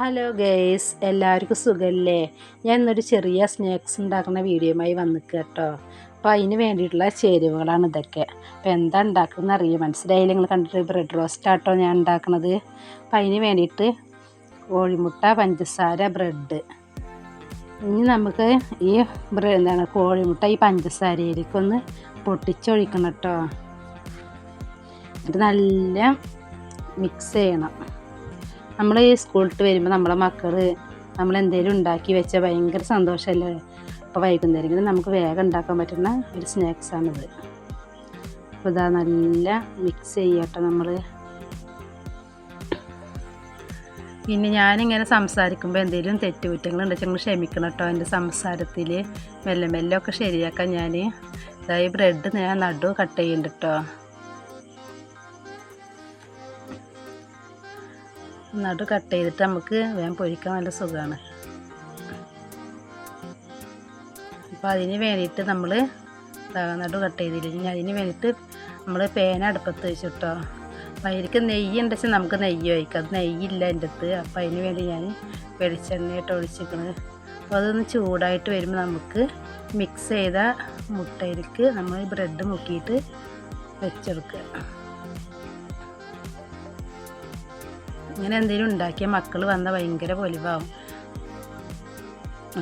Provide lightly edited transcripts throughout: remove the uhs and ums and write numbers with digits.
Hello guys, എല്ലാവർക്കും സുഖമല്ലേ? ഞാൻ ഇന്നൊരു ചെറിയ സ്നാക്സ് ഉണ്ടാക്കുന്ന വീഡിയോയുമായി വന്നിക്കുക കേട്ടോ. അപ്പോൾ അതിന് വേണ്ടിയിട്ടുള്ള ചേരുവകളാണ് ഇതൊക്കെ. അപ്പോൾ എന്താ ഉണ്ടാക്കുന്നത് അറിയുമോ? മനസ്സിലായില്ല? നിങ്ങൾ കണ്ടിട്ട് ബ്രെഡ് റോസ്റ്റാട്ടോ ഞാൻ ഉണ്ടാക്കുന്നത്. അപ്പോൾ അതിന് വേണ്ടിയിട്ട് കോഴിമുട്ട, പഞ്ചസാര, ബ്രെഡ്. ഇനി നമുക്ക് ഈ കോഴിമുട്ട ഈ പഞ്ചസാരയിലേക്കൊന്ന് പൊട്ടിച്ചൊഴിക്കണം കേട്ടോ. എന്നിട്ട് നല്ല മിക്സ് ചെയ്യണം. നമ്മൾ ഈ സ്കൂളിട്ട് വരുമ്പോൾ നമ്മളെ മക്കൾ നമ്മളെന്തെങ്കിലും ഉണ്ടാക്കി വെച്ചാൽ ഭയങ്കര സന്തോഷമല്ലേ? അപ്പോൾ വൈകുന്നേരം നമുക്ക് വേഗം ഉണ്ടാക്കാൻ പറ്റുന്ന ഒരു സ്നാക്സാണിത്. അപ്പോൾ ഇതാ നല്ല മിക്സ് ചെയ്യട്ടോ നമ്മൾ. പിന്നെ ഞാനിങ്ങനെ സംസാരിക്കുമ്പോൾ എന്തെങ്കിലും തെറ്റുകുറ്റങ്ങളുണ്ടെങ്കിൽ നിങ്ങൾ ക്ഷമിക്കണം കേട്ടോ. എൻ്റെ സംസാരത്തിൽ മെല്ലെ മെല്ലെ ഒക്കെ ശരിയാക്കാൻ ഞാൻ ഇതായി ബ്രെഡ് ഞാൻ നടു കട്ട് ചെയ്യുന്നുണ്ട് കേട്ടോ. നടു കട്ട് ചെയ്തിട്ട് നമുക്ക് വേഗം പൊരിക്കാൻ നല്ല സുഖമാണ്. അപ്പോൾ അതിന് വേണ്ടിയിട്ട് നമ്മൾ നടു കട്ട് ചെയ്തില്ലെങ്കിൽ അതിന് വേണ്ടിയിട്ട് നമ്മൾ പേന അടുപ്പത്ത് വെച്ചിട്ടോ. അപ്പോൾ അതിലേക്ക് നെയ്യ് ഉണ്ടെച്ചാൽ നമുക്ക് നെയ്യ് ഒഴിക്കാം. അത് നെയ്യില്ല എൻ്റെ അടുത്ത്. അപ്പോൾ അതിന് വേണ്ടി ഞാൻ വെളിച്ചെണ്ണയിട്ട് ഒഴിച്ചിരിക്കുന്നത്. അപ്പോൾ അതൊന്ന് ചൂടായിട്ട് വരുമ്പോൾ നമുക്ക് മിക്സ് ചെയ്ത മുട്ടയിലേക്ക് നമ്മൾ ബ്രെഡ് മുക്കിയിട്ട് വെച്ചെടുക്കുക. ഇങ്ങനെ എന്തെങ്കിലും ഉണ്ടാക്കിയാൽ മക്കൾ വന്നാൽ ഭയങ്കര പൊലിവാകും.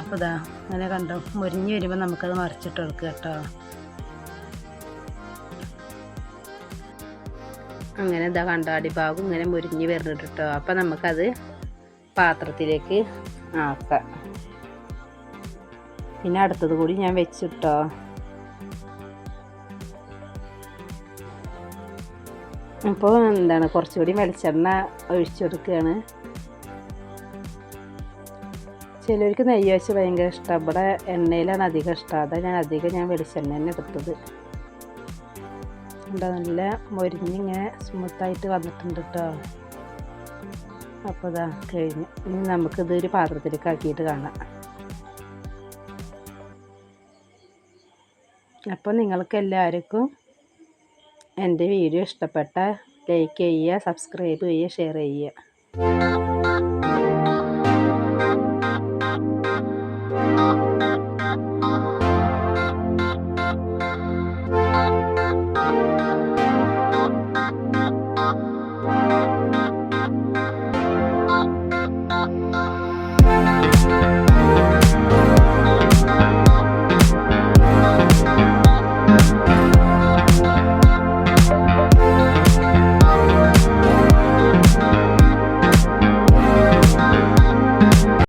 അപ്പോൾ ഇതാ അങ്ങനെ കണ്ടോ, മുരിഞ്ഞ് വരുമ്പോൾ നമുക്കത് മറിച്ചിട്ട് എടുക്കുക കേട്ടോ. അങ്ങനെ ഇതാ കണ്ടോ, അടിഭാഗം ഇങ്ങനെ മുരിഞ്ഞ് വരുന്നുണ്ട് കേട്ടോ. അപ്പോൾ നമുക്കത് പാത്രത്തിലേക്ക് ആക്കാം. പിന്നെ അടുത്തത് കൂടി ഞാൻ വെച്ചിട്ടോ. അപ്പോൾ കുറച്ചുകൂടി വെളിച്ചെണ്ണ ഒഴിച്ചു കൊടുക്കുകയാണ്. ചിലർക്ക് നെയ്യ് വെച്ച് ഭയങ്കര ഇഷ്ടം. ഇവിടെ എണ്ണയിലാണ് അധികം ഇഷ്ടം. അതാണ് ഞാൻ വെളിച്ചെണ്ണ തന്നെ എടുത്തത്. എന്താ നല്ല മൊരിഞ്ഞിങ്ങനെ സ്മൂത്തായിട്ട് വന്നിട്ടുണ്ട് കേട്ടോ. അപ്പോൾ ഇതാ കഴിഞ്ഞു. ഇനി നമുക്കിതൊരു പാത്രത്തിലേക്ക് ആക്കിയിട്ട് കാണാം. അപ്പോൾ നിങ്ങൾക്ക് എല്ലാവർക്കും എൻ്റെ വീഡിയോ ഇഷ്ടപ്പെട്ടാൽ ലൈക്ക് ചെയ്യുക, സബ്സ്ക്രൈബ് ചെയ്യുക, ഷെയർ ചെയ്യുക.